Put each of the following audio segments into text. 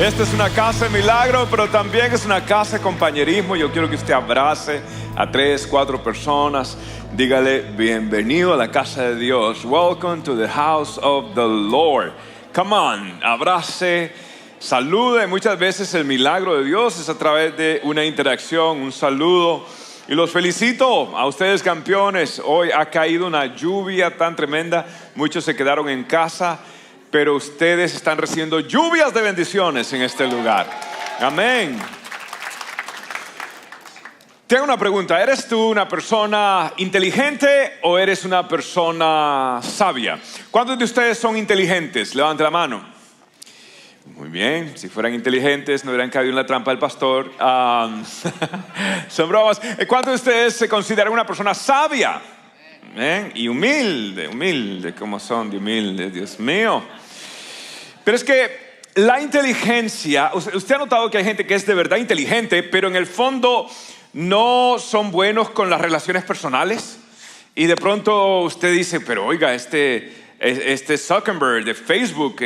Esta es una casa de milagro, pero también es una casa de compañerismo. Yo quiero que usted abrace a 3, 4 personas. Dígale, bienvenido a la casa de Dios. Welcome to the house of the Lord. Come on, abrace, salude. Muchas veces el milagro de Dios es a través de una interacción, un saludo. Y los felicito a ustedes, campeones. Hoy ha caído una lluvia tan tremenda. Muchos se quedaron en casa, pero ustedes están recibiendo lluvias de bendiciones en este lugar. Amén. Te hago una pregunta. ¿Eres tú una persona inteligente o eres una persona sabia? ¿Cuántos de ustedes son inteligentes? Levante la mano. Muy bien, si fueran inteligentes no hubieran caído en la trampa del pastor. Son bromas. ¿Cuántos de ustedes se consideran una persona sabia? Y humilde, ¿cómo son de humildes? Dios mío. Pero es que la inteligencia, usted ha notado que hay gente que es de verdad inteligente, pero en el fondo no son buenos con las relaciones personales. Y de pronto usted dice, pero oiga, este Zuckerberg de Facebook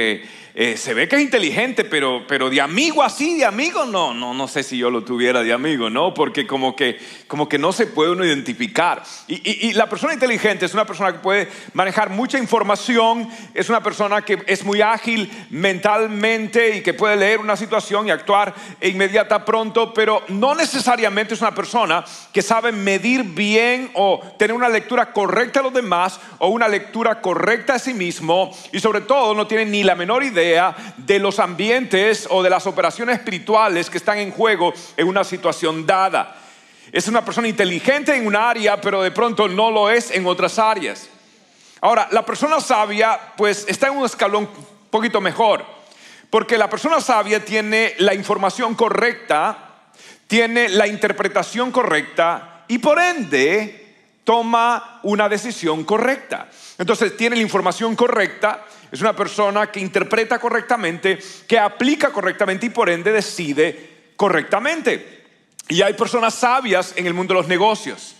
se ve que es inteligente, pero de amigo así, de amigo no sé si yo lo tuviera de amigo, ¿no? Porque como que no se puede uno identificar. Y la persona inteligente es una persona que puede manejar mucha información, es una persona que es muy ágil mentalmente y que puede leer una situación y actuar inmediata pronto, pero no necesariamente es una persona que sabe medir bien o tener una lectura correcta a los demás o una lectura correcta a sí mismo, y sobre todo no tiene ni la menor idea de los ambientes o de las operaciones espirituales que están en juego en una situación dada. Es una persona inteligente en una área, pero de pronto no lo es en otras áreas. Ahora, la persona sabia pues está en un escalón un poquito mejor, porque la persona sabia tiene la información correcta, tiene la interpretación correcta y por ende toma una decisión correcta. Entonces tiene la información correcta, es una persona que interpreta correctamente, que aplica correctamente y por ende decide correctamente. Y hay personas sabias en el mundo de los negocios.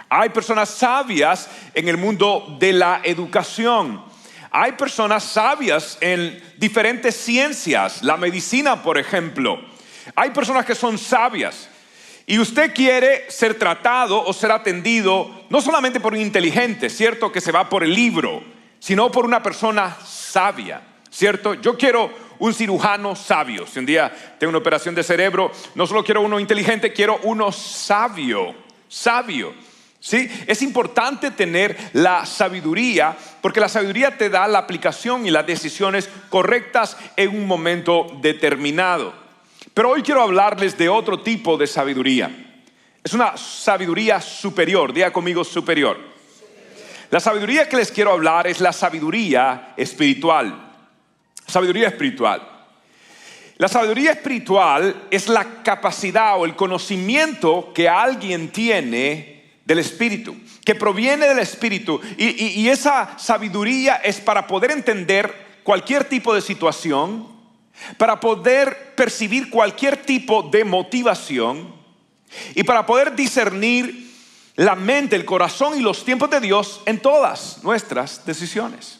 Hay personas sabias en el mundo de la educación. Hay personas sabias en diferentes ciencias, la medicina, por ejemplo. Hay personas que son sabias. Y usted quiere ser tratado o ser atendido no solamente por un inteligente, ¿cierto? Que se va por el libro, sino por una persona sabia, ¿cierto? Yo quiero un cirujano sabio. Si un día tengo una operación de cerebro, no solo quiero uno inteligente, quiero uno sabio. ¿Sí? Es importante tener la sabiduría, porque la sabiduría te da la aplicación y las decisiones correctas en un momento determinado. Pero hoy quiero hablarles de otro tipo de sabiduría. Es una sabiduría superior. Diga conmigo, superior. La sabiduría que les quiero hablar es la sabiduría espiritual. Sabiduría espiritual. La sabiduría espiritual es la capacidad o el conocimiento que alguien tiene del Espíritu, que proviene del Espíritu. Y esa sabiduría es para poder entender cualquier tipo de situación, para poder percibir cualquier tipo de motivación y para poder discernir la mente, el corazón y los tiempos de Dios en todas nuestras decisiones.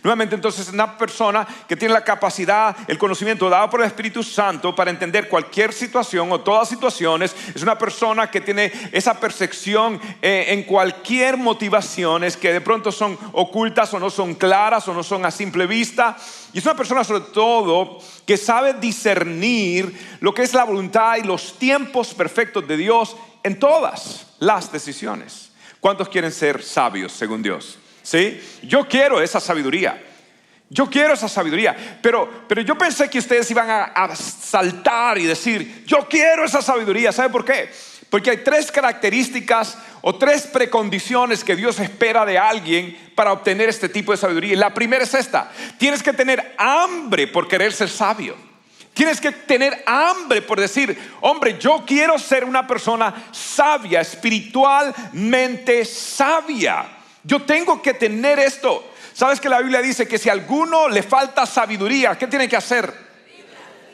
Nuevamente, entonces, una persona que tiene la capacidad, el conocimiento dado por el Espíritu Santo para entender cualquier situación o todas situaciones, es una persona que tiene esa percepción en cualquier motivaciones que de pronto son ocultas o no son claras o no son a simple vista. Y es una persona sobre todo que sabe discernir lo que es la voluntad y los tiempos perfectos de Dios en todas las decisiones. ¿Cuántos quieren ser sabios según Dios? ¿Sí? Yo quiero esa sabiduría. Pero yo pensé que ustedes iban a saltar y decir, yo quiero esa sabiduría. ¿Sabe por qué? Porque hay 3 características o 3 precondiciones que Dios espera de alguien para obtener este tipo de sabiduría. Y la primera es esta: tienes que tener hambre por querer ser sabio. Tienes que tener hambre por decir, hombre, yo quiero ser una persona sabia, espiritualmente sabia. Yo tengo que tener esto. ¿Sabes que la Biblia dice que si a alguno le falta sabiduría, ¿qué tiene que hacer?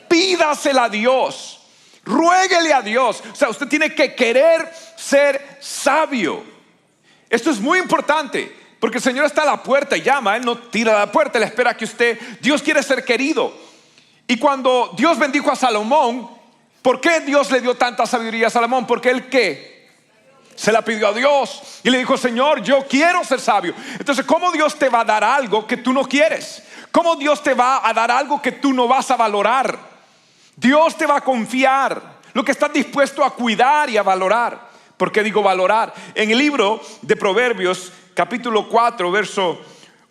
Pídasela a Dios. Ruéguele a Dios. O sea, usted tiene que querer ser sabio. Esto es muy importante, porque el Señor está a la puerta y llama. Él no tira a la puerta, Él espera que usted, Dios quiere ser querido. Y cuando Dios bendijo a Salomón, ¿por qué Dios le dio tanta sabiduría a Salomón? Porque él, ¿qué? Se la pidió a Dios y le dijo: Señor, yo quiero ser sabio. Entonces, ¿cómo Dios te va a dar algo que tú no quieres? ¿Cómo Dios te va a dar algo que tú no vas a valorar? Dios te va a confiar lo que estás dispuesto a cuidar y a valorar. ¿Por qué digo valorar? En el libro de Proverbios, capítulo 4, verso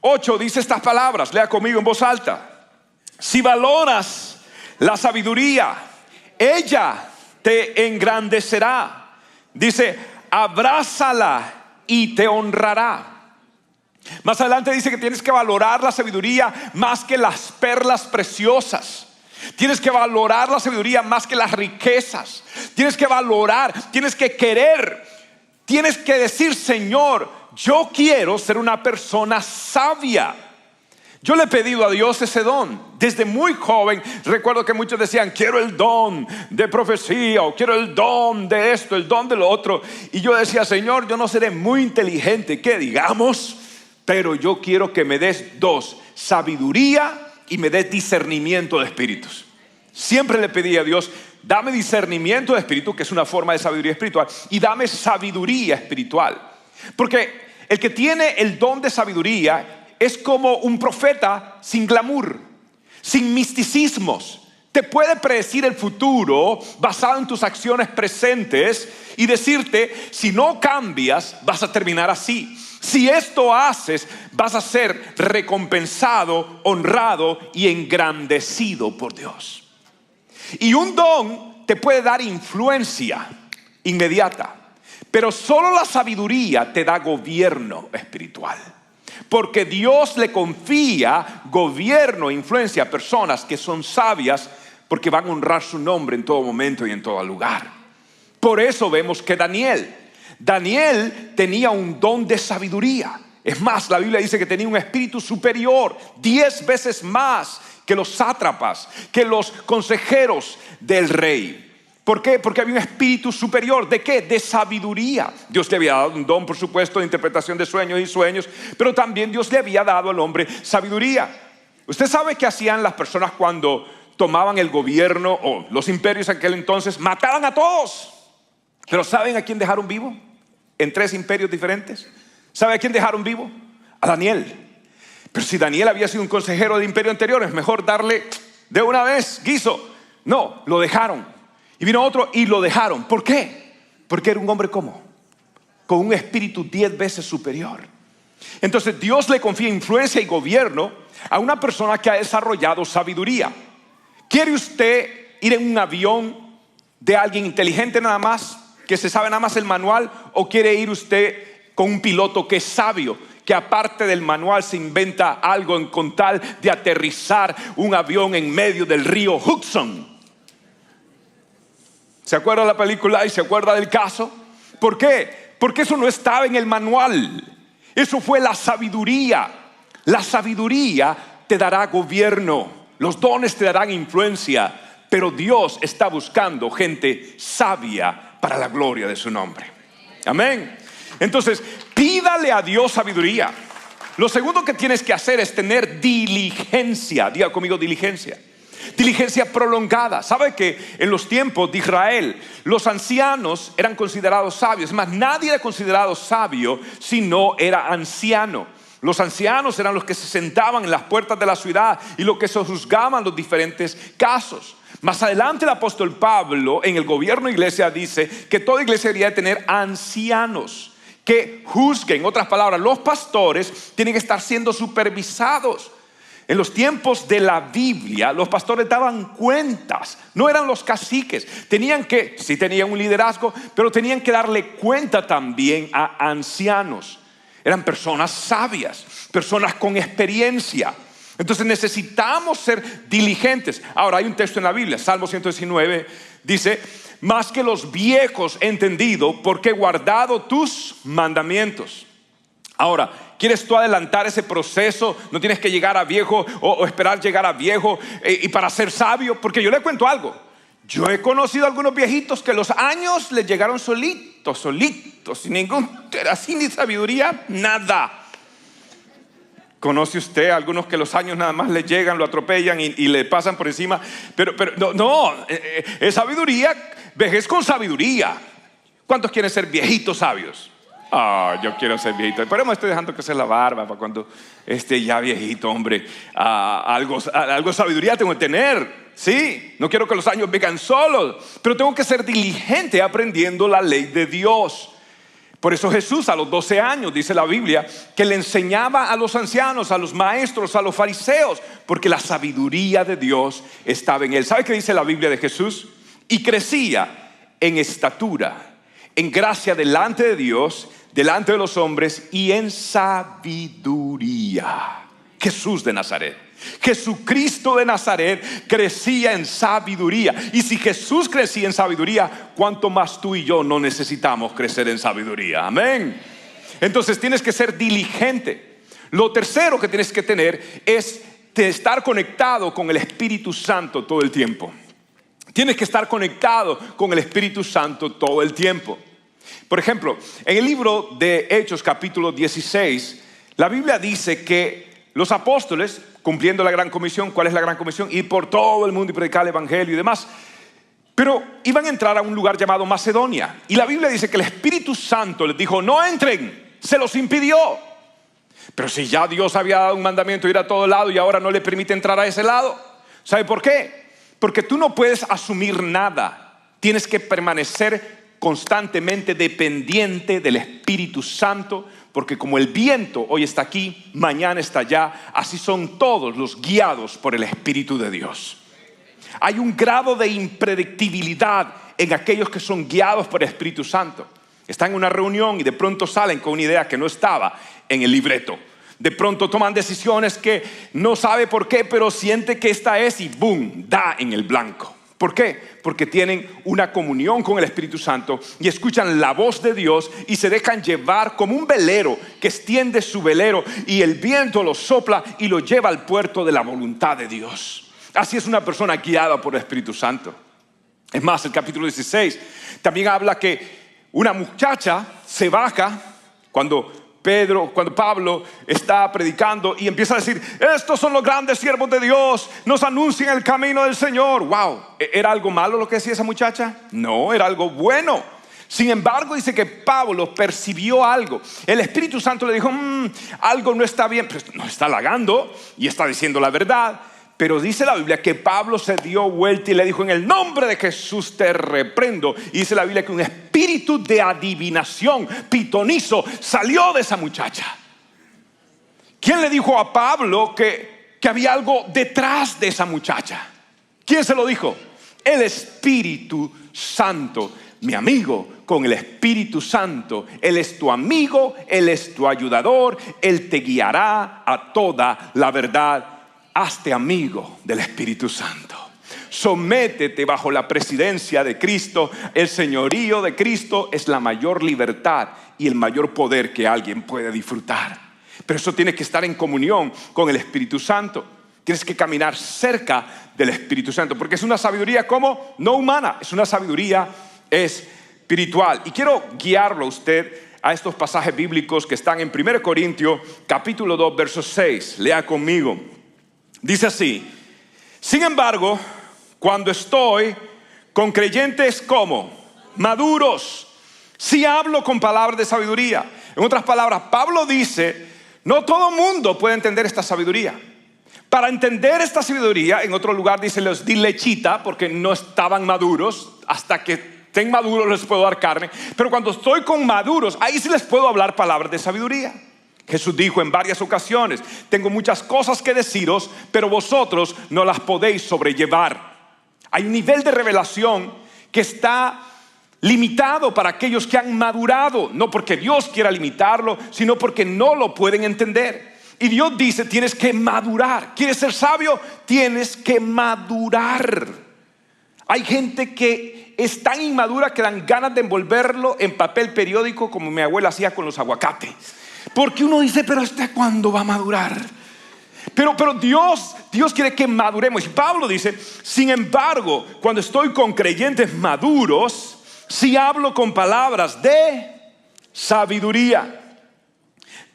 8, dice estas palabras. Lea conmigo en voz alta. Si valoras la sabiduría, ella te engrandecerá. Dice: abrázala y te honrará. Más adelante dice que tienes que valorar la sabiduría más que las perlas preciosas. Tienes que valorar la sabiduría más que las riquezas. Tienes que valorar, tienes que querer, tienes que decir: Señor, yo quiero ser una persona sabia. Yo le he pedido a Dios ese don. Desde muy joven recuerdo que muchos decían: quiero el don de profecía, o quiero el don de esto, el don de lo otro. Y yo decía: Señor, yo no seré muy inteligente, que digamos, pero yo quiero que me des dos: sabiduría y me des discernimiento de espíritus. Siempre le pedí a Dios: dame discernimiento de espíritu, que es una forma de sabiduría espiritual, y dame sabiduría espiritual. Porque el que tiene el don de sabiduría es como un profeta sin glamour, sin misticismos. Te puede predecir el futuro basado en tus acciones presentes y decirte: si no cambias, vas a terminar así. Si esto haces, vas a ser recompensado, honrado y engrandecido por Dios. Y un don te puede dar influencia inmediata, pero solo la sabiduría te da gobierno espiritual. Porque Dios le confía gobierno e influencia a personas que son sabias, porque van a honrar su nombre en todo momento y en todo lugar. Por eso vemos que Daniel tenía un don de sabiduría. Es más, la Biblia dice que tenía un espíritu superior, 10 veces más que los sátrapas, que los consejeros del rey. ¿Por qué? Porque había un espíritu superior. ¿De qué? De sabiduría. Dios le había dado un don, por supuesto, de interpretación de sueños y sueños, pero también Dios le había dado al hombre sabiduría. ¿Usted sabe qué hacían las personas cuando tomaban el gobierno o los imperios en aquel entonces? Mataban a todos. Pero ¿saben a quién dejaron vivo? En 3 imperios diferentes. ¿Sabe a quién dejaron vivo? A Daniel. Pero si Daniel había sido un consejero del imperio anterior, es mejor darle de una vez guiso. No, lo dejaron. Y vino otro y lo dejaron. ¿Por qué? Porque era un hombre ¿cómo? Con un espíritu 10 veces superior. Entonces Dios le confía influencia y gobierno a una persona que ha desarrollado sabiduría. ¿Quiere usted ir en un avión de alguien inteligente nada más, que se sabe nada más el manual? ¿O quiere ir usted con un piloto que es sabio, que aparte del manual se inventa algo con tal de aterrizar un avión en medio del río Hudson? ¿Se acuerda de la película y se acuerda del caso? ¿Por qué? Porque eso no estaba en el manual. Eso fue la sabiduría. La sabiduría te dará gobierno. Los dones te darán influencia. Pero Dios está buscando gente sabia para la gloria de su nombre. Amén. Entonces, pídale a Dios sabiduría. Lo segundo que tienes que hacer es tener diligencia. Diga conmigo: diligencia. Diligencia prolongada. ¿Sabe que en los tiempos de Israel los ancianos eran considerados sabios? Es más, nadie era considerado sabio si no era anciano. Los ancianos eran los que se sentaban en las puertas de la ciudad y los que se juzgaban los diferentes casos. Más adelante el apóstol Pablo en el gobierno de iglesia dice que toda iglesia debería tener ancianos que juzguen. En otras palabras, los pastores tienen que estar siendo supervisados. En los tiempos de la Biblia, los pastores daban cuentas, no eran los caciques. Sí tenían un liderazgo, pero tenían que darle cuenta también a ancianos. Eran personas sabias, personas con experiencia. Entonces necesitamos ser diligentes. Ahora hay un texto en la Biblia, Salmo 119, dice: más que los viejos he entendido, porque he guardado tus mandamientos. Ahora, ¿quieres tú adelantar ese proceso? No tienes que llegar a viejo o esperar llegar a viejo y para ser sabio. Porque yo le cuento algo. Yo he conocido a algunos viejitos que los años les llegaron solitos, sin ningún, así ni sabiduría, nada. ¿Conoce usted a algunos que los años nada más le llegan, lo atropellan y le pasan por encima? Pero no, es sabiduría, vejez con sabiduría. ¿Cuántos quieren ser viejitos sabios? Yo quiero ser viejito, pero me estoy dejando crecer la barba para cuando esté ya viejito, hombre. Algo de sabiduría tengo que tener, ¿sí? No quiero que los años vengan solos, pero tengo que ser diligente aprendiendo la ley de Dios. Por eso Jesús a los 12 años, dice la Biblia, que le enseñaba a los ancianos, a los maestros, a los fariseos, porque la sabiduría de Dios estaba en él. ¿Sabe qué dice la Biblia de Jesús? Y crecía en estatura, en gracia delante de Dios, delante de los hombres y en sabiduría. Jesús de Nazaret. Jesucristo de Nazaret crecía en sabiduría. Y si Jesús crecía en sabiduría, ¿cuánto más tú y yo no necesitamos crecer en sabiduría? Amén. Entonces tienes que ser diligente. Lo tercero que tienes que tener es estar conectado con el Espíritu Santo todo el tiempo. Tienes que estar conectado con el Espíritu Santo todo el tiempo. Por ejemplo, en el libro de Hechos capítulo 16, la Biblia dice que los apóstoles, cumpliendo la gran comisión, ¿cuál es la gran comisión? Ir por todo el mundo y predicar el evangelio y demás. Pero iban a entrar a un lugar llamado Macedonia. Y la Biblia dice que el Espíritu Santo les dijo, no entren, se los impidió. Pero si ya Dios había dado un mandamiento de ir a todo lado y ahora no le permite entrar a ese lado. ¿Sabe por qué? Porque tú no puedes asumir nada. Tienes que permanecer constantemente dependiente del Espíritu Santo, porque como el viento hoy está aquí, mañana está allá, así son todos los guiados por el Espíritu de Dios. Hay un grado de impredictibilidad en aquellos que son guiados por el Espíritu Santo. Están en una reunión y de pronto salen con una idea que no estaba en el libreto. De pronto toman decisiones que no sabe por qué, pero siente que esta es y boom, da en el blanco. ¿Por qué? Porque tienen una comunión con el Espíritu Santo y escuchan la voz de Dios y se dejan llevar como un velero que extiende su velero y el viento lo sopla y lo lleva al puerto de la voluntad de Dios. Así es una persona guiada por el Espíritu Santo. Es más, el capítulo 16 también habla que una muchacha se baja cuando Pablo está predicando y empieza a decir, estos son los grandes siervos de Dios, nos anuncian el camino del Señor. Wow, ¿era algo malo lo que decía esa muchacha? No, era algo bueno. Sin embargo, dice que Pablo percibió algo. El Espíritu Santo le dijo, algo no está bien. Pero nos está halagando y está diciendo la verdad. Pero dice la Biblia que Pablo se dio vuelta y le dijo, en el nombre de Jesús te reprendo. Y dice la Biblia que un espíritu de adivinación, pitonizo, salió de esa muchacha. ¿Quién le dijo a Pablo que había algo detrás de esa muchacha? ¿Quién se lo dijo? El Espíritu Santo. Mi amigo, con el Espíritu Santo, Él es tu amigo, Él es tu ayudador, Él te guiará a toda la verdad. Hazte amigo del Espíritu Santo. Sométete bajo la presidencia de Cristo. El señorío de Cristo es la mayor libertad y el mayor poder que alguien puede disfrutar. Pero eso tiene que estar en comunión con el Espíritu Santo. Tienes que caminar cerca del Espíritu Santo, porque es una sabiduría como no humana, es una sabiduría espiritual. Y quiero guiarlo a usted a estos pasajes bíblicos que están en 1 Corintios capítulo 2 verso 6. Lea conmigo. Dice así: sin embargo, cuando estoy con creyentes como maduros, si hablo con palabras de sabiduría. En otras palabras, Pablo dice, no todo mundo puede entender esta sabiduría. Para entender esta sabiduría, en otro lugar dice, les di lechita porque no estaban maduros. Hasta que estén maduros les puedo dar carne. Pero cuando estoy con maduros, ahí sí les puedo hablar palabras de sabiduría. Jesús dijo en varias ocasiones, tengo muchas cosas que deciros, pero vosotros no las podéis sobrellevar. Hay un nivel de revelación que está limitado para aquellos que han madurado, no porque Dios quiera limitarlo, sino porque no lo pueden entender. Y Dios dice, tienes que madurar. ¿Quieres ser sabio? Tienes que madurar. Hay gente que es tan inmadura que dan ganas de envolverlo en papel periódico, como mi abuela hacía con los aguacates. Porque uno dice, pero ¿hasta cuándo va a madurar? Pero Dios quiere que maduremos. Y Pablo dice, sin embargo, cuando estoy con creyentes maduros, si hablo con palabras de sabiduría.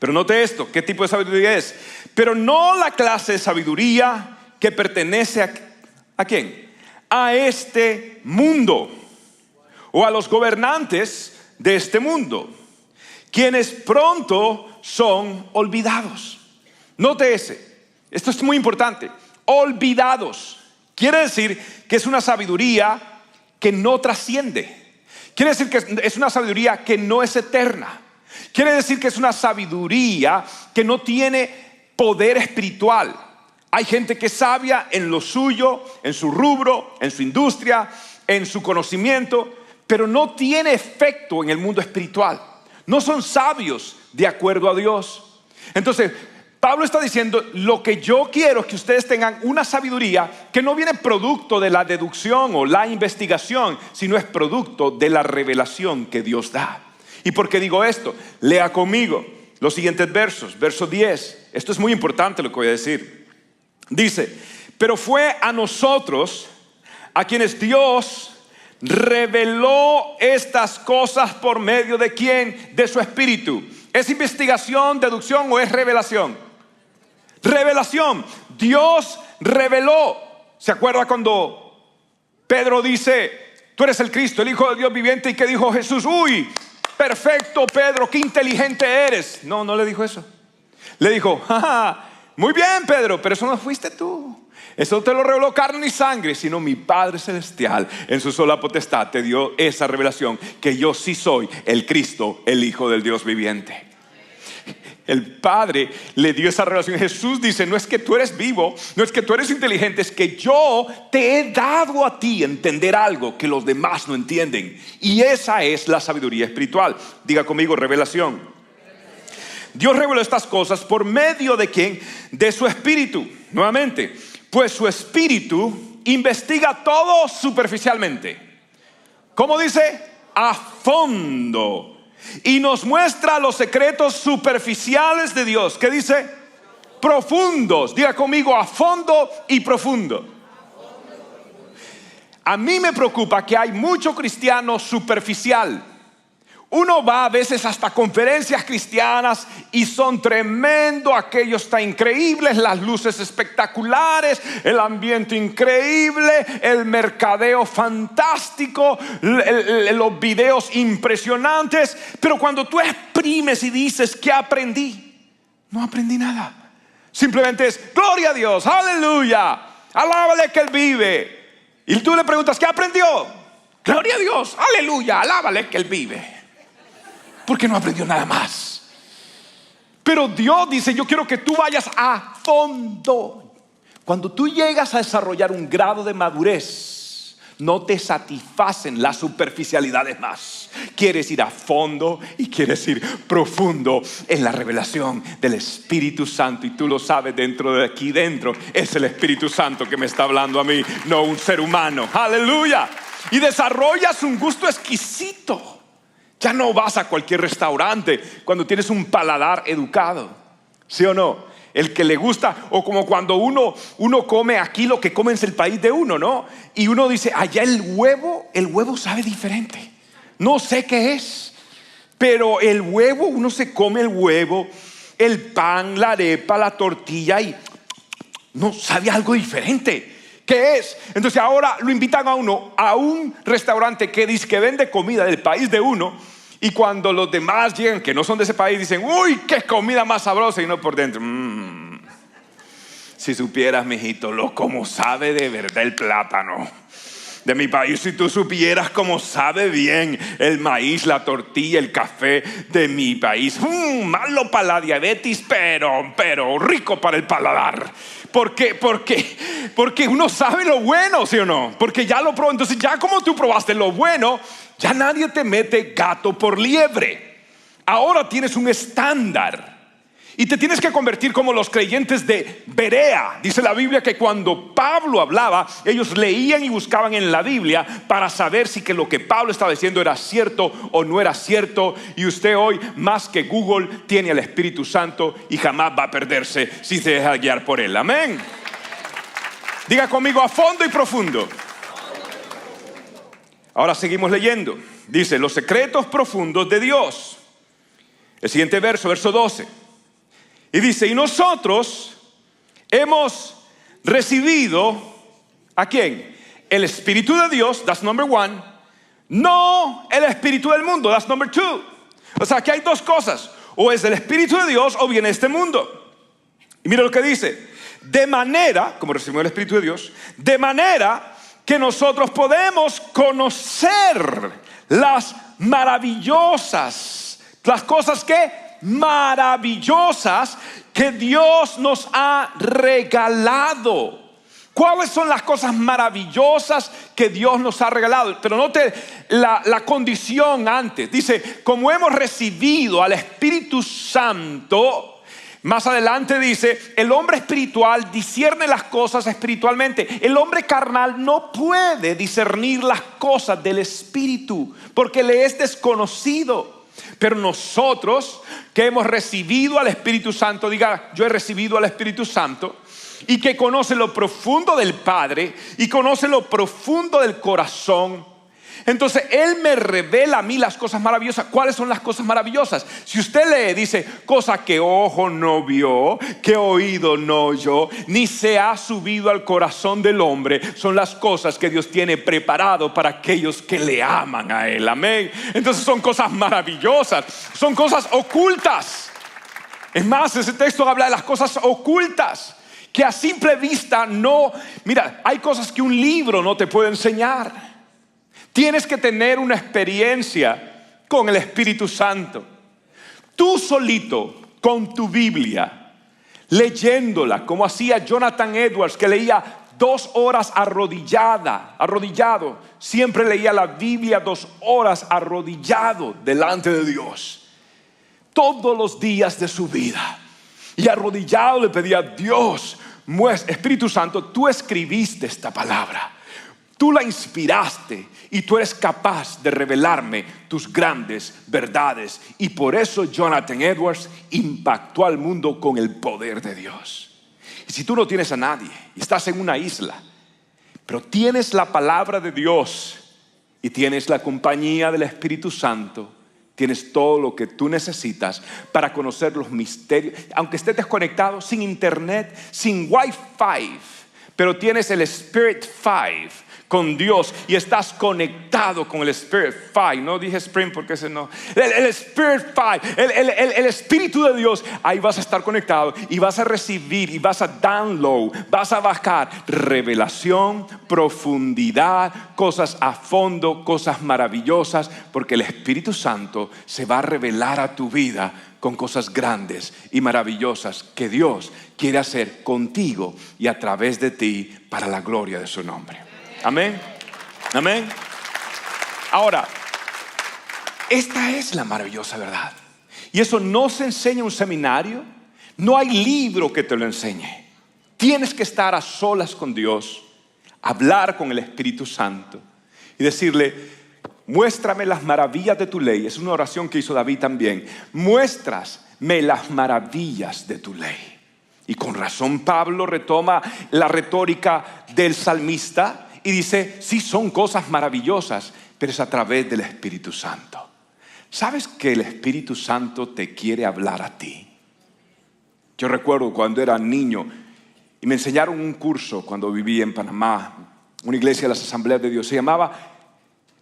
Pero note esto, ¿qué tipo de sabiduría es? Pero no la clase de sabiduría que pertenece ¿a quién? A este mundo o a los gobernantes de este mundo, quienes pronto son olvidados. Note esto es muy importante, olvidados. Quiere decir que es una sabiduría que no trasciende. Quiere decir que es una sabiduría que no es eterna. Quiere decir que es una sabiduría que no tiene poder espiritual. Hay gente que es sabia en lo suyo, en su rubro, en su industria, en su conocimiento, pero no tiene efecto en el mundo espiritual. No son sabios de acuerdo a Dios. Entonces, Pablo está diciendo, lo que yo quiero es que ustedes tengan una sabiduría que no viene producto de la deducción o la investigación, sino es producto de la revelación que Dios da. ¿Y por qué digo esto? Lea conmigo los siguientes versos. Verso 10. Esto es muy importante lo que voy a decir. Dice, pero fue a nosotros a quienes Dios reveló estas cosas por medio de ¿quién? De su Espíritu. ¿Es investigación, deducción o es revelación? Revelación. Dios reveló. ¿Se acuerda cuando Pedro dice, tú eres el Cristo, el Hijo de Dios viviente? ¿Y qué dijo Jesús? Uy, perfecto, Pedro, qué inteligente eres. No, no le dijo eso. Le dijo, jaja, muy bien, Pedro, pero eso no fuiste tú. Eso te lo reveló carne ni sangre, sino mi Padre Celestial en su sola potestad te dio esa revelación, que yo sí soy el Cristo, el Hijo del Dios viviente. El Padre le dio esa revelación. Jesús dice, no es que tú eres vivo, no es que tú eres inteligente, es que yo te he dado a ti entender algo que los demás no entienden. Y esa es la sabiduría espiritual. Diga conmigo, revelación. Dios reveló estas cosas por medio de ¿quién? De su Espíritu. Nuevamente, pues su Espíritu investiga todo superficialmente. ¿Cómo dice? A fondo. Y nos muestra los secretos superficiales de Dios. ¿Qué dice? Profundos. Diga conmigo, a fondo y profundo. A mí me preocupa que hay mucho cristiano superficial. Uno va a veces hasta conferencias cristianas y son tremendo, aquello está increíble, las luces espectaculares, el ambiente increíble, el mercadeo fantástico, los videos impresionantes. Pero cuando tú exprimes y dices, ¿qué aprendí? No aprendí nada. Simplemente es, gloria a Dios, aleluya, alábale que Él vive. Y tú le preguntas, ¿qué aprendió? Gloria a Dios, aleluya, alábale que Él vive. Porque no aprendió nada más. Pero Dios dice, yo quiero que tú vayas a fondo. Cuando tú llegas a desarrollar un grado de madurez, no te satisfacen las superficialidades más. Quieres ir a fondo y quieres ir profundo en la revelación del Espíritu Santo. Y tú lo sabes, dentro de aquí dentro es el Espíritu Santo que me está hablando a mí, no un ser humano. Aleluya. Y desarrollas un gusto exquisito. Ya no vas a cualquier restaurante cuando tienes un paladar educado, ¿sí o no? El que le gusta, o como cuando uno come aquí lo que come es el país de uno, ¿no? Y uno dice, allá el huevo sabe diferente. No sé qué es, pero el huevo, uno se come el huevo, el pan, la arepa, la tortilla y no sabe algo diferente. ¿Qué es? Entonces ahora lo invitan a uno a un restaurante que dice que vende comida del país de uno. Y cuando los demás llegan, que no son de ese país, dicen, uy, qué comida más sabrosa. Y uno por dentro, si supieras, mijito, cómo sabe de verdad el plátano de mi país. Si tú supieras cómo sabe bien el maíz, la tortilla, el café de mi país. Malo para la diabetes, pero rico para el paladar. Porque uno sabe lo bueno, ¿sí o no? Porque ya lo probó. Entonces ya como tú probaste lo bueno, ya nadie te mete gato por liebre. Ahora tienes un estándar. Y te tienes que convertir como los creyentes de Berea. Dice la Biblia que cuando Pablo hablaba, ellos leían y buscaban en la Biblia para saber si que lo que Pablo estaba diciendo era cierto o no era cierto. Y usted hoy, más que Google, tiene al Espíritu Santo y jamás va a perderse si se deja guiar por él. Amén. Diga conmigo, a fondo y profundo. Ahora seguimos leyendo. Dice, los secretos profundos de Dios. El siguiente verso, verso 12. Y dice, y nosotros hemos recibido, ¿a quién? El Espíritu de Dios, that's number one. No el espíritu del mundo, that's number two. O sea, que hay dos cosas. O es el Espíritu de Dios o viene este mundo. Y mira lo que dice. De manera, como recibimos el Espíritu de Dios, de manera que nosotros podemos conocer las maravillosas, las cosas que maravillosas que Dios nos ha regalado. ¿Cuáles son las cosas maravillosas que Dios nos ha regalado? Pero note la condición antes. Dice, como hemos recibido al Espíritu Santo. Más adelante dice, el hombre espiritual discierne las cosas espiritualmente. El hombre carnal no puede discernir las cosas del Espíritu porque le es desconocido. Pero nosotros que hemos recibido al Espíritu Santo, diga, yo he recibido al Espíritu Santo, y que conoce lo profundo del Padre y conoce lo profundo del corazón. Entonces Él me revela a mí las cosas maravillosas. ¿Cuáles son las cosas maravillosas? Si usted lee, dice, cosas que ojo no vio, que oído no oyó, ni se ha subido al corazón del hombre. Son las cosas que Dios tiene preparado para aquellos que le aman a Él. Amén. Entonces son cosas maravillosas, son cosas ocultas. Es más, ese texto habla de las cosas ocultas que a simple vista no. Mira, hay cosas que un libro no te puede enseñar. Tienes que tener una experiencia con el Espíritu Santo. Tú solito, con tu Biblia, leyéndola, como hacía Jonathan Edwards, que leía 2 horas arrodillado. Siempre leía la Biblia 2 horas arrodillado delante de Dios. Todos los días de su vida. Y arrodillado le pedía a Dios, Espíritu Santo, tú escribiste esta palabra. Tú la inspiraste y tú eres capaz de revelarme tus grandes verdades. Y por eso Jonathan Edwards impactó al mundo con el poder de Dios. Y si tú no tienes a nadie y estás en una isla, pero tienes la palabra de Dios y tienes la compañía del Espíritu Santo, tienes todo lo que tú necesitas para conocer los misterios. Aunque estés desconectado, sin internet, sin Wi-Fi, pero tienes el Spirit 5 con Dios y estás conectado con el Spirit 5. No dije Spring porque ese no. El Spirit 5, el Espíritu de Dios. Ahí vas a estar conectado y vas a recibir y vas a download, vas a bajar revelación, profundidad, cosas a fondo, cosas maravillosas, porque el Espíritu Santo se va a revelar a tu vida con cosas grandes y maravillosas que Dios quiere hacer contigo y a través de ti para la gloria de su nombre. Amén. Amén. Ahora, esta es la maravillosa verdad. Y eso no se enseña en un seminario. No hay libro que te lo enseñe. Tienes que estar a solas con Dios, hablar con el Espíritu Santo y decirle, muéstrame las maravillas de tu ley. Es una oración que hizo David también. Muéstrame las maravillas de tu ley. Y con razón Pablo retoma la retórica del salmista y dice, sí, son cosas maravillosas, pero es a través del Espíritu Santo. ¿Sabes que el Espíritu Santo te quiere hablar a ti? Yo recuerdo cuando era niño y me enseñaron un curso cuando viví en Panamá, una iglesia de las Asambleas de Dios. Se llamaba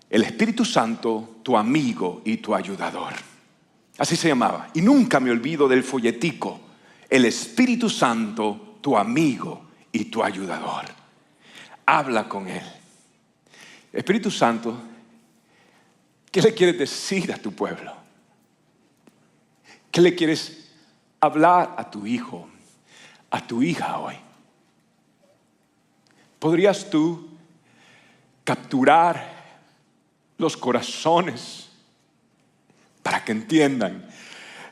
El Espíritu Santo, tu amigo y tu ayudador. Así se llamaba. Y nunca me olvido del folletico. El Espíritu Santo, tu amigo y tu ayudador. Habla con Él. Espíritu Santo, ¿qué le quieres decir a tu pueblo? ¿Qué le quieres hablar a tu hijo, a tu hija hoy? ¿Podrías tú capturar los corazones para que entiendan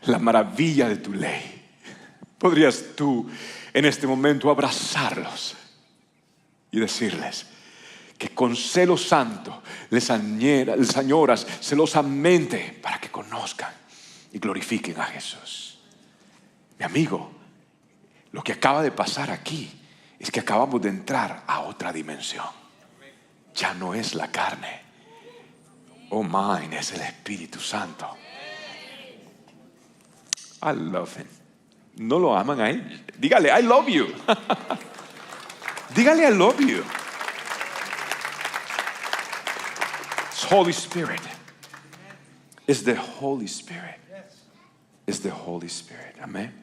la maravilla de tu ley? ¿Podrías tú en este momento abrazarlos y decirles que con celo santo les añoras celosamente para que conozcan y glorifiquen a Jesús? Mi amigo, lo que acaba de pasar aquí es que acabamos de entrar a otra dimensión. Ya no es la carne. Oh mine, es el Espíritu Santo. I love him. no lo aman a Él. Dígale, I love you. Dígale, I love you. It's Holy Spirit. It's the Holy Spirit. It's the Holy Spirit. Amén.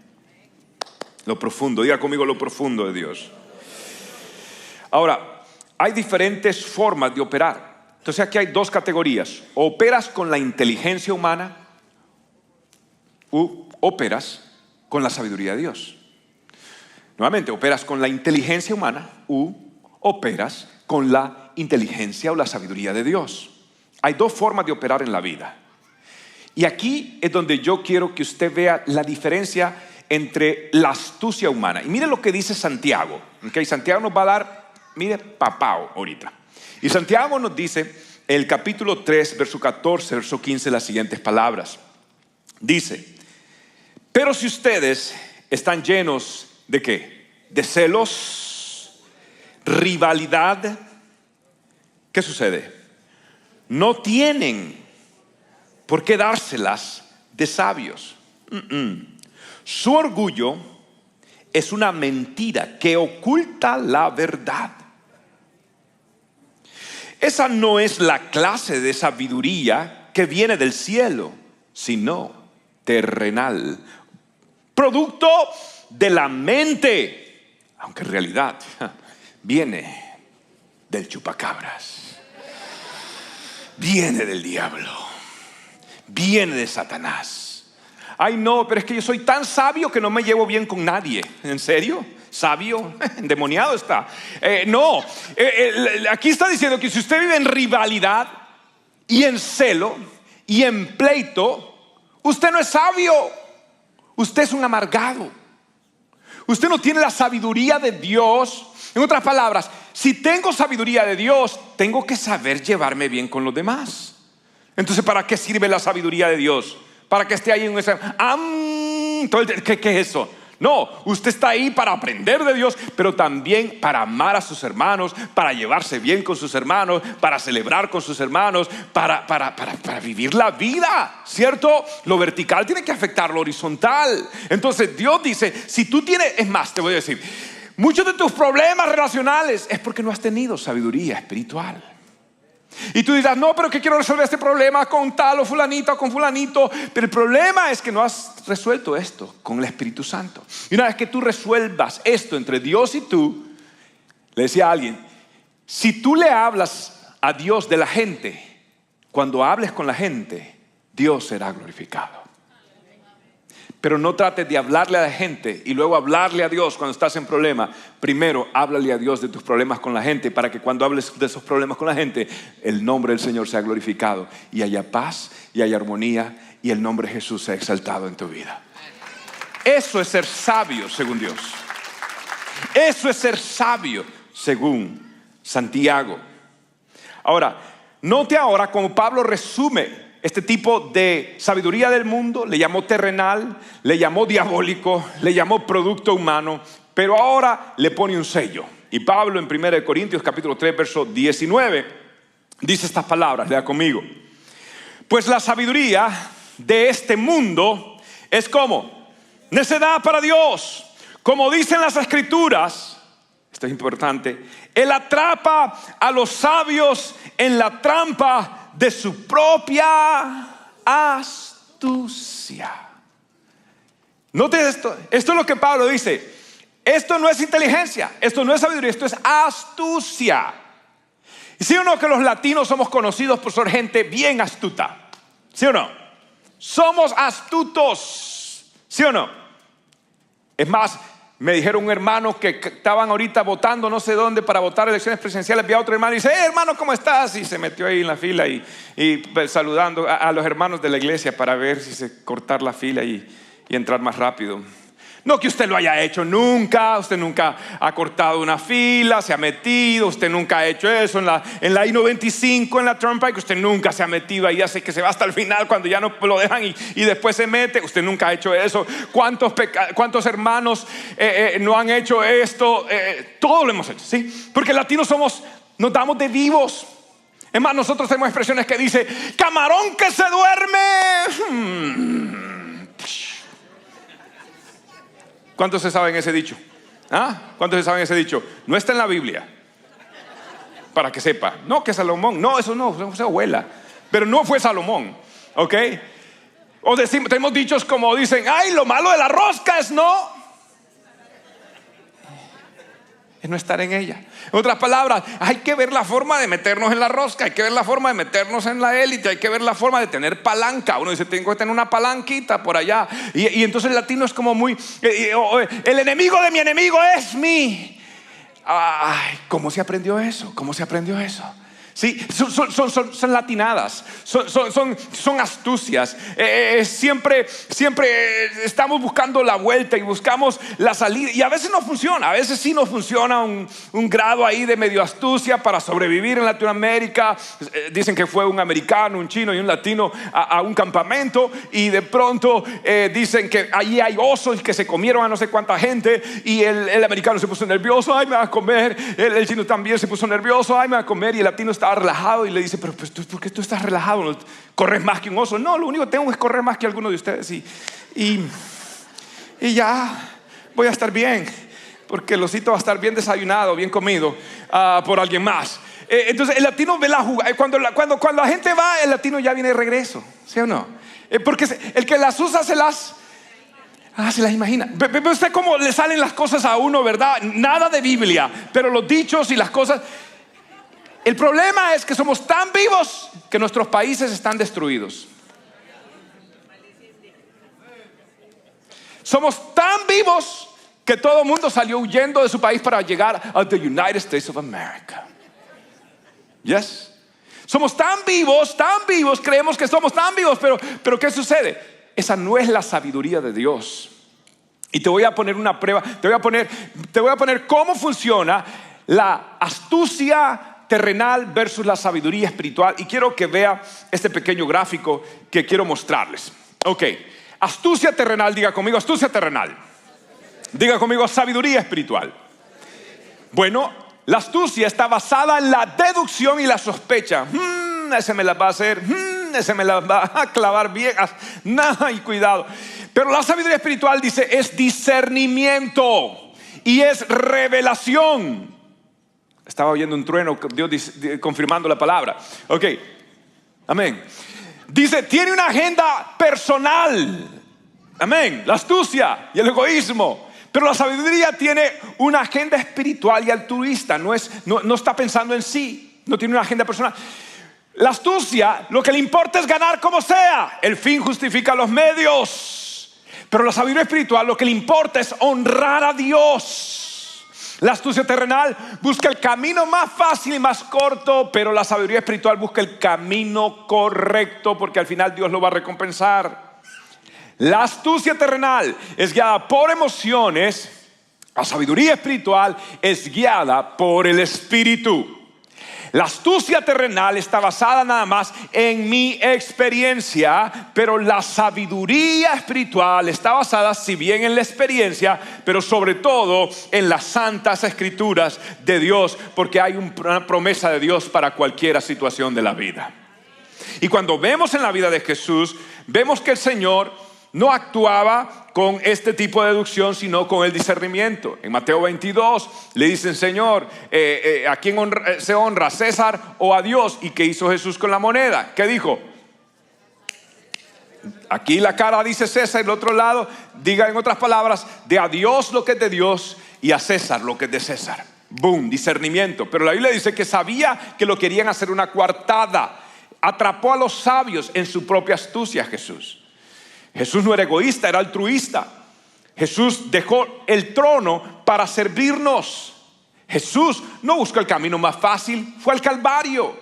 Lo profundo, diga conmigo lo profundo de Dios. Ahora, hay diferentes formas de operar. Entonces aquí hay dos categorías. O operas con la inteligencia humana u operas con la sabiduría de Dios. Nuevamente, operas con la inteligencia humana u operas con la inteligencia o la sabiduría de Dios. Hay dos formas de operar en la vida. Y aquí es donde yo quiero que usted vea la diferencia entre la astucia humana. Y mire lo que dice Santiago. ¿Okay? Santiago nos va a dar, mire, papao ahorita. Y Santiago nos dice, el capítulo 3, verso 14, verso 15, las siguientes palabras. Dice, pero si ustedes están llenos ¿de qué? De celos, rivalidad, ¿qué sucede? No tienen por qué dárselas de sabios. Su orgullo es una mentira que oculta la verdad. Esa no es la clase de sabiduría que viene del cielo, sino terrenal, producto de la mente, aunque en realidad viene del chupacabras, viene del diablo, viene de Satanás. Ay no, pero es que yo soy tan sabio que no me llevo bien con nadie. ¿En serio? ¿Sabio? Endemoniado está. No, aquí está diciendo que si usted vive en rivalidad y en celo y en pleito, usted no es sabio, usted es un amargado. Usted no tiene la sabiduría de Dios. En otras palabras, si tengo sabiduría de Dios, tengo que saber llevarme bien con los demás. Entonces, ¿para qué sirve la sabiduría de Dios? Para que esté ahí en ese ¿qué es eso? No, usted está ahí para aprender de Dios, pero también para amar a sus hermanos, para llevarse bien con sus hermanos, para celebrar con sus hermanos, para vivir la vida, ¿cierto? Lo vertical tiene que afectar lo horizontal. Entonces Dios dice, si tú tienes, es más, te voy a decir, muchos de tus problemas relacionales es porque no has tenido sabiduría espiritual. Y tú dirás, no, pero que quiero resolver este problema con tal o fulanito o con fulanito. Pero el problema es que no has resuelto esto con el Espíritu Santo. Y una vez que tú resuelvas esto entre Dios y tú, le decía a alguien, si tú le hablas a Dios de la gente, cuando hables con la gente, Dios será glorificado. Pero no trates de hablarle a la gente y luego hablarle a Dios cuando estás en problema. Primero, háblale a Dios de tus problemas con la gente, para que cuando hables de esos problemas con la gente, el nombre del Señor sea glorificado y haya paz y haya armonía y el nombre de Jesús sea exaltado en tu vida. Eso es ser sabio según Dios. Eso es ser sabio según Santiago. Ahora, note ahora cómo Pablo resume este tipo de sabiduría del mundo. Le llamó terrenal, le llamó diabólico, le llamó producto humano, pero ahora le pone un sello. Y Pablo en 1 Corintios capítulo 3 verso 19 dice estas palabras, lea conmigo. Pues la sabiduría de este mundo es como necedad para Dios. Como dicen las escrituras, esto es importante, Él atrapa a los sabios en la trampa de su propia astucia. Note esto. Esto es lo que Pablo dice. Esto no es inteligencia, esto no es sabiduría, esto es astucia. ¿Y sí o no que los latinos somos conocidos por ser gente bien astuta? ¿Sí o no? Somos astutos. ¿Sí o no? Es más, me dijeron un hermano que estaban ahorita votando no sé dónde para votar elecciones presidenciales. Vi a otro hermano y dice, hermano, ¿cómo estás? Y se metió ahí en la fila y saludando a los hermanos de la iglesia para ver si se cortar la fila y entrar más rápido. No que usted lo haya hecho nunca. Usted nunca ha cortado una fila, se ha metido. Usted nunca ha hecho eso en la I-95, en la Turnpike. Usted nunca se ha metido ahí, hace que se va hasta el final cuando ya no lo dejan y después se mete. Usted nunca ha hecho eso. ¿Cuántos hermanos no han hecho esto? Todos lo hemos hecho, ¿sí? Porque latinos nos damos de vivos. Es más, nosotros tenemos expresiones que dice camarón que se duerme. ¿Cuántos se saben ese dicho? ¿Ah? ¿Cuántos se saben ese dicho? No está en la Biblia, para que sepa. No, que Salomón, no, eso no, eso fue abuela. Pero no fue Salomón, ¿ok? O tenemos dichos como dicen, ay, lo malo de la rosca es no estar en ella. En otras palabras, hay que ver la forma de meternos en la rosca, hay que ver la forma de meternos en la élite, hay que ver la forma de tener palanca. Uno dice, tengo que tener una palanquita por allá. Y entonces el latino es como muy, el enemigo de mi enemigo es mi. Ay, ¿cómo se aprendió eso? ¿Cómo se aprendió eso? Sí, son latinadas, son astucias. Siempre estamos buscando la vuelta y buscamos la salida. Y a veces no funciona, a veces sí nos funciona un grado ahí de medio astucia para sobrevivir en Latinoamérica. Dicen que fue un americano, un chino y un latino a un campamento. Y de pronto dicen que allí hay osos que se comieron a no sé cuánta gente. Y el americano se puso nervioso, ay, me va a comer. El chino también se puso nervioso, ay, me va a comer. Y el latino estaba relajado y le dice, pero pues, ¿por qué tú estás relajado? ¿No corres más que un oso? No, lo único que tengo es correr más que alguno de ustedes y ya voy a estar bien, porque el osito va a estar bien desayunado, bien comido por alguien más. Entonces el latino ve la jugada. Cuando la gente va, el latino ya viene de regreso, ¿sí o no? Porque el que las usa se las imagina. Ve usted cómo le salen las cosas a uno, ¿verdad? Nada de Biblia, pero los dichos y las cosas. El problema es que somos tan vivos que nuestros países están destruidos. Somos tan vivos que todo el mundo salió huyendo de su país para llegar a the United States of America. Yes. Somos tan vivos, creemos que somos tan vivos, pero ¿qué sucede? Esa no es la sabiduría de Dios. Y te voy a poner una prueba, te voy a poner cómo funciona la astucia terrenal versus la sabiduría espiritual. Y quiero que vea este pequeño gráfico que quiero mostrarles. Ok, astucia terrenal, diga conmigo astucia terrenal. Diga conmigo sabiduría espiritual. Bueno, la astucia está basada en la deducción y la sospecha. Ese me la va a hacer, ese me la va a clavar bien. Nada, y cuidado. Pero la sabiduría espiritual dice es discernimiento y es revelación. Estaba oyendo un trueno, Dios confirmando la palabra. Ok, amén. Dice, tiene una agenda personal. Amén, la astucia y el egoísmo. Pero la sabiduría tiene una agenda espiritual y altruista. No está pensando en sí, no tiene una agenda personal. La astucia, lo que le importa es ganar como sea. El fin justifica los medios. Pero la sabiduría espiritual, lo que le importa es honrar a Dios. La astucia terrenal busca el camino más fácil y más corto, pero la sabiduría espiritual busca el camino correcto, porque al final Dios lo va a recompensar. La astucia terrenal es guiada por emociones, la sabiduría espiritual es guiada por el Espíritu. La astucia terrenal está basada nada más en mi experiencia, pero la sabiduría espiritual está basada, si bien en la experiencia, pero sobre todo en las santas escrituras de Dios, porque hay una promesa de Dios para cualquier situación de la vida. Y cuando vemos en la vida de Jesús, vemos que el Señor no actuaba con este tipo de deducción, sino con el discernimiento. En Mateo 22 le dicen, Señor, ¿a quién se honra? ¿A César o a Dios? ¿Y qué hizo Jesús con la moneda? ¿Qué dijo? Aquí la cara dice César, y el otro lado diga, en otras palabras, de a Dios lo que es de Dios y a César lo que es de César. Boom, discernimiento. Pero la Biblia dice que sabía que lo querían hacer una coartada. Atrapó a los sabios en su propia astucia, Jesús. Jesús no era egoísta, era altruista. Jesús dejó el trono para servirnos. Jesús no buscó el camino más fácil, fue al Calvario.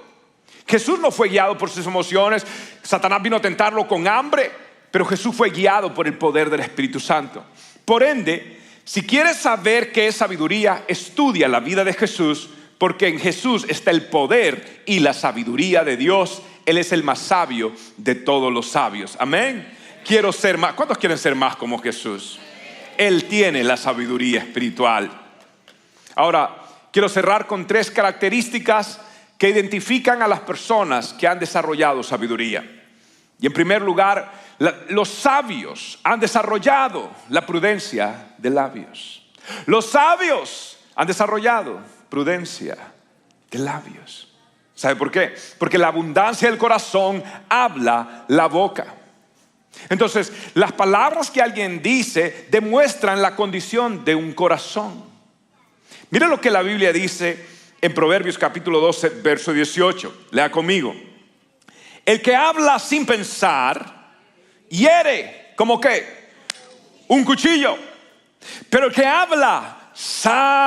Jesús no fue guiado por sus emociones. Satanás vino a tentarlo con hambre, pero Jesús fue guiado por el poder del Espíritu Santo. Por ende, si quieres saber qué es sabiduría, estudia la vida de Jesús, porque en Jesús está el poder y la sabiduría de Dios. Él es el más sabio de todos los sabios. Amén. Quiero ser más. ¿Cuántos quieren ser más como Jesús? Él tiene la sabiduría espiritual. Ahora, quiero cerrar con 3 características que identifican a las personas que han desarrollado sabiduría. Y en primer lugar, Los sabios han desarrollado la prudencia de labios. Los sabios han desarrollado prudencia de labios. ¿Sabe por qué? Porque la abundancia del corazón habla la boca. Entonces, las palabras que alguien dice demuestran la condición de un corazón. Mire lo que la Biblia dice en Proverbios capítulo 12, verso 18. Lea conmigo. El que habla sin pensar hiere, ¿como qué? Un cuchillo. Pero el que habla sabiamente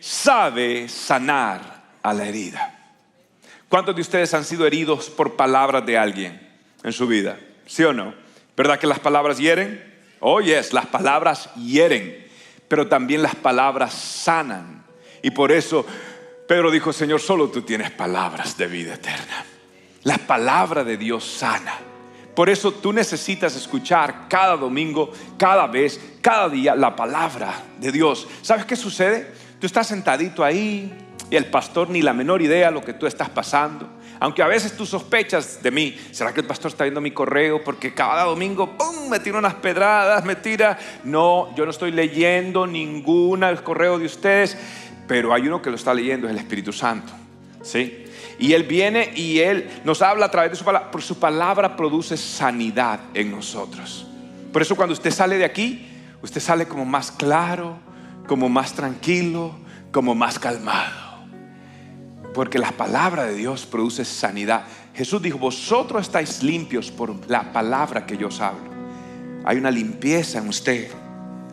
sabe sanar a la herida. ¿Cuántos de ustedes han sido heridos por palabras de alguien en su vida? ¿Sí o no? ¿Verdad que las palabras hieren? Oh, yes, las palabras hieren, pero también las palabras sanan. Y por eso Pedro dijo: Señor, solo tú tienes palabras de vida eterna. La palabra de Dios sana. Por eso tú necesitas escuchar cada domingo, cada vez, cada día la palabra de Dios. ¿Sabes qué sucede? Tú estás sentadito ahí y el pastor ni la menor idea de lo que tú estás pasando. Aunque a veces tú sospechas de mí. ¿Será que el pastor está viendo mi correo? Porque cada domingo ¡pum!, me tira unas pedradas, me tira. No, yo no estoy leyendo ningún correo de ustedes, pero hay uno que lo está leyendo, es el Espíritu Santo, ¿sí? Y Él viene y Él nos habla a través de su palabra. Porque su palabra produce sanidad en nosotros. Por eso cuando usted sale de aquí, usted sale como más claro, como más tranquilo, como más calmado. Porque la palabra de Dios produce sanidad. Jesús dijo: vosotros estáis limpios por la palabra que yo os hablo. Hay una limpieza en usted.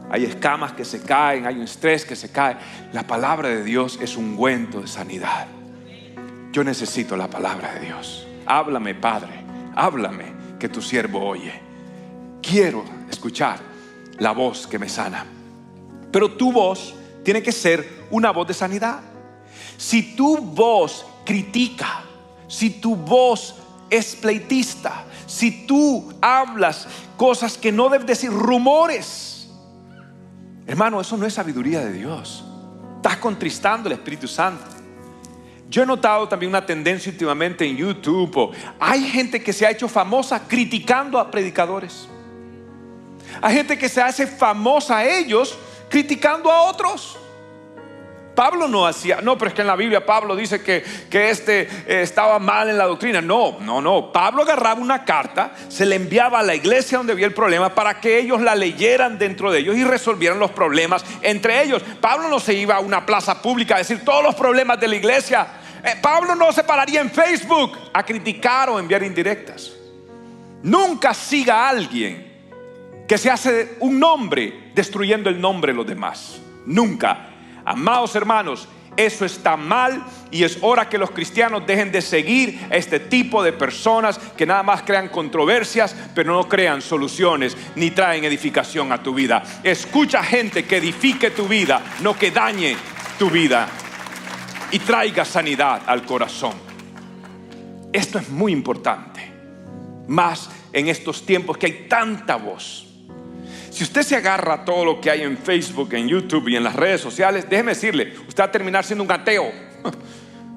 Hay escamas que se caen, hay un estrés que se cae. La palabra de Dios es un ungüento de sanidad. Yo necesito la palabra de Dios. Háblame, Padre, háblame, que tu siervo oye. Quiero escuchar la voz que me sana. Pero tu voz tiene que ser una voz de sanidad. Si tu voz critica, si tu voz es pleitista, si tú hablas cosas que no debes decir, rumores, hermano, eso no es sabiduría de Dios. Estás contristando al Espíritu Santo. Yo he notado también una tendencia últimamente en YouTube. Hay gente que se ha hecho famosa criticando a predicadores. Hay gente que se hace famosa a ellos criticando a otros. Pablo no hacía, no, pero es que en la Biblia Pablo dice que estaba mal en la doctrina. No. Pablo agarraba una carta, se le enviaba a la iglesia donde había el problema para que ellos la leyeran dentro de ellos y resolvieran los problemas entre ellos. Pablo no se iba a una plaza pública a decir todos los problemas de la iglesia. Pablo no se pararía en Facebook a criticar o enviar indirectas. Nunca siga a alguien que se hace un nombre destruyendo el nombre de los demás. Nunca. Amados hermanos, eso está mal y es hora que los cristianos dejen de seguir a este tipo de personas que nada más crean controversias, pero no crean soluciones ni traen edificación a tu vida. Escucha gente que edifique tu vida, no que dañe tu vida y traiga sanidad al corazón. Esto es muy importante, más en estos tiempos que hay tanta voz. Si usted se agarra a todo lo que hay en Facebook, en YouTube y en las redes sociales, déjeme decirle, usted va a terminar siendo un ateo.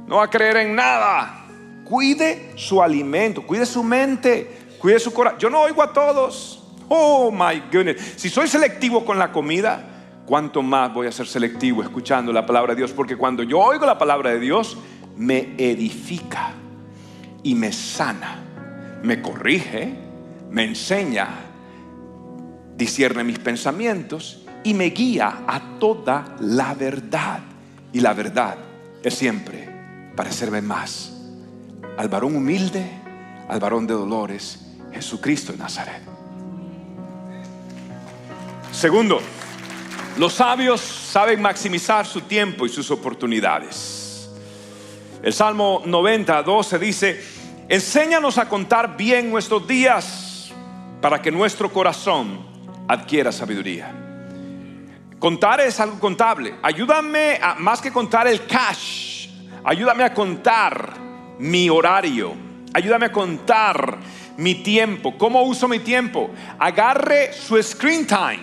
No va a creer en nada. Cuide su alimento, cuide su mente, cuide su corazón. Yo no oigo a todos. Oh my goodness. Si soy selectivo con la comida, ¿cuánto más voy a ser selectivo escuchando la palabra de Dios? Porque cuando yo oigo la palabra de Dios, me edifica y me sana, me corrige, me enseña, discierne mis pensamientos y me guía a toda la verdad. Y la verdad es siempre parecerme más al varón humilde, al varón de dolores, Jesucristo de Nazaret. Segundo, los sabios saben maximizar su tiempo y sus oportunidades. El Salmo 90:12 dice: enséñanos a contar bien nuestros días para que nuestro corazón adquiera sabiduría. Contar es algo contable. Ayúdame a, más que contar el cash, ayúdame a contar mi horario, ayúdame a contar mi tiempo. ¿Cómo uso mi tiempo? Agarre su screen time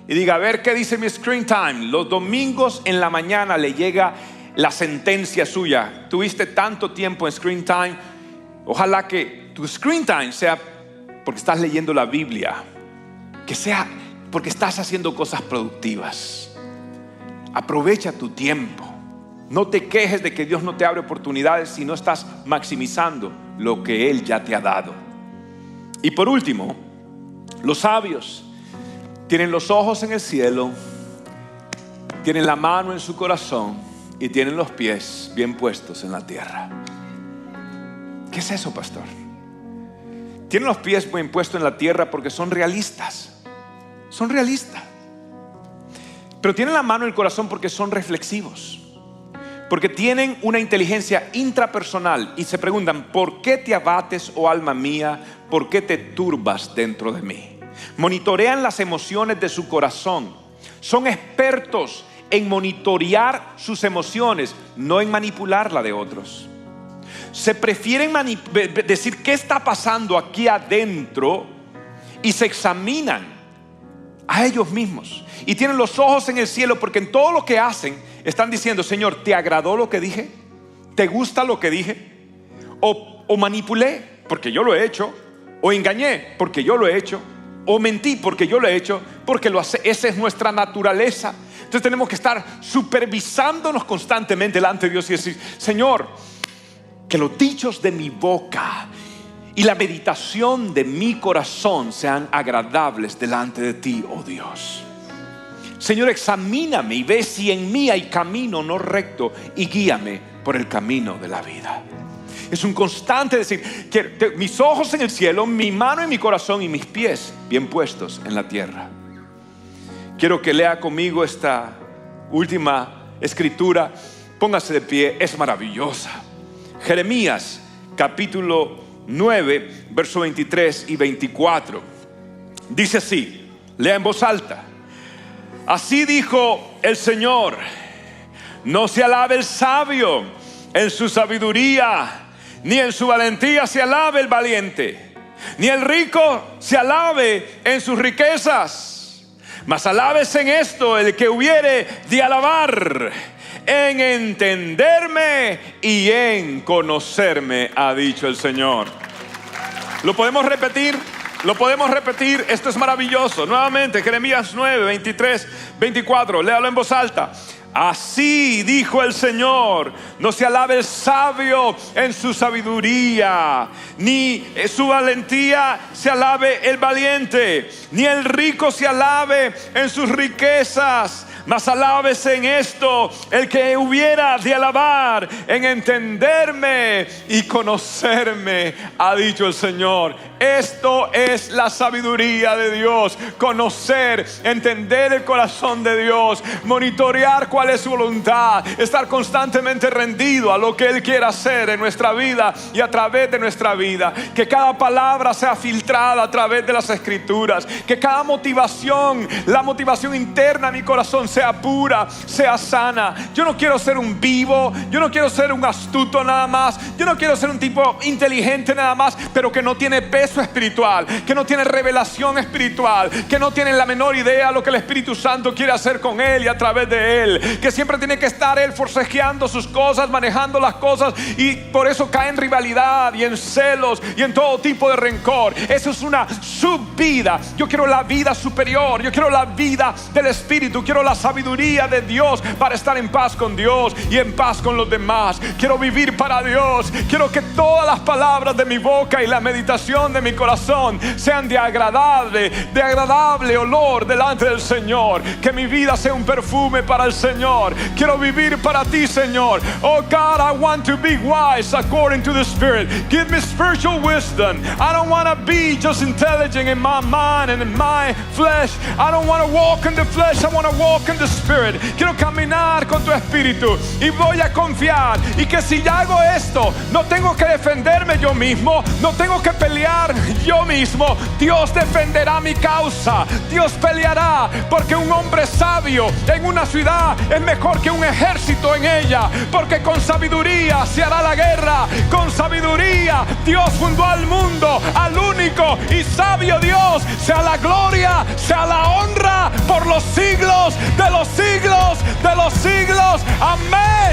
y diga: a ver qué dice mi screen time. Los domingos en la mañana le llega la sentencia suya. Tuviste tanto tiempo en screen time. Ojalá que tu screen time sea porque estás leyendo la Biblia, que sea porque estás haciendo cosas productivas. Aprovecha tu tiempo. No te quejes de que Dios no te abre oportunidades si no estás maximizando lo que Él ya te ha dado. Y por último, los sabios tienen los ojos en el cielo, tienen la mano en su corazón y tienen los pies bien puestos en la tierra. ¿Qué es eso, pastor? Tienen los pies bien puestos en la tierra porque son realistas. Son realistas. Pero tienen la mano en el corazón porque son reflexivos. Porque tienen una inteligencia intrapersonal y se preguntan: ¿por qué te abates, oh alma mía? ¿Por qué te turbas dentro de mí? Monitorean las emociones de su corazón. Son expertos en monitorear sus emociones, no en manipular la de otros. Se prefieren decir qué está pasando aquí adentro y se examinan a ellos mismos. Y tienen los ojos en el cielo porque en todo lo que hacen están diciendo: Señor, ¿te agradó lo que dije? ¿Te gusta lo que dije? O manipulé porque yo lo he hecho, o engañé porque yo lo he hecho, o mentí porque yo lo he hecho, porque lo hace. Esa es nuestra naturaleza. Entonces tenemos que estar supervisándonos constantemente delante de Dios y decir: Señor, que los dichos de mi boca y la meditación de mi corazón sean agradables delante de ti, oh Dios. Señor, examíname y ve si en mí hay camino no recto y guíame por el camino de la vida. Es un constante decir: que mis ojos en el cielo, mi mano en mi corazón y mis pies bien puestos en la tierra. Quiero que lea conmigo esta última escritura. Póngase de pie, es maravillosa. Jeremías capítulo 9, verso 23 y 24. Dice así, lea en voz alta: así dijo el Señor: no se alabe el sabio en su sabiduría, ni en su valentía se alabe el valiente, ni el rico se alabe en sus riquezas, mas alábese en esto el que hubiere de alabar, en entenderme y en conocerme, ha dicho el Señor. ¿Lo podemos repetir? Lo podemos repetir. Esto es maravilloso. Nuevamente, Jeremías 9, 23, 24. Léalo en voz alta. Así dijo el Señor: no se alabe el sabio en su sabiduría, ni su valentía se alabe el valiente, ni el rico se alabe en sus riquezas, mas alábese en esto el que hubiera de alabar, en entenderme y conocerme, ha dicho el Señor. Esto es la sabiduría de Dios: conocer, entender el corazón de Dios, monitorear cuál es su voluntad, estar constantemente rendido a lo que Él quiere hacer en nuestra vida y a través de nuestra vida. Que cada palabra sea filtrada a través de las Escrituras, que cada motivación, la motivación interna de mi corazón, sea pura, sea sana. Yo no quiero ser un vivo, yo no quiero ser un astuto nada más, yo no quiero ser un tipo inteligente nada más, pero que no tiene peso espiritual, que no tiene revelación espiritual, que no tiene la menor idea lo que el Espíritu Santo quiere hacer con él y a través de él, que siempre tiene que estar él forcejeando sus cosas, manejando las cosas, y por eso cae en rivalidad y en celos y en todo tipo de rencor. Eso es una subvida. Yo quiero la vida superior, yo quiero la vida del Espíritu, quiero la sabiduría de Dios para estar en paz con Dios y en paz con los demás. Quiero vivir para Dios. Quiero que todas las palabras de mi boca y la meditación de mi corazón sean de agradable olor delante del Señor. Que mi vida sea un perfume para el Señor. Quiero vivir para ti, Señor. Oh God, I want to be wise according to the Spirit. Give me spiritual wisdom. I don't want to be just intelligent in my mind and in my flesh. I don't want to walk in the flesh. I want to walk in the Spirit. Quiero caminar con tu Espíritu y voy a confiar, y que si ya hago esto, no tengo que defenderme yo mismo, no tengo que pelear yo mismo. Dios defenderá mi causa. Dios peleará, porque un hombre sabio en una ciudad es mejor que un ejército en ella, porque con sabiduría se hará la guerra. Con sabiduría Dios fundó al mundo, al único y sabio Dios. Sea la gloria, sea la honra por los siglos de los siglos de los siglos. Amén.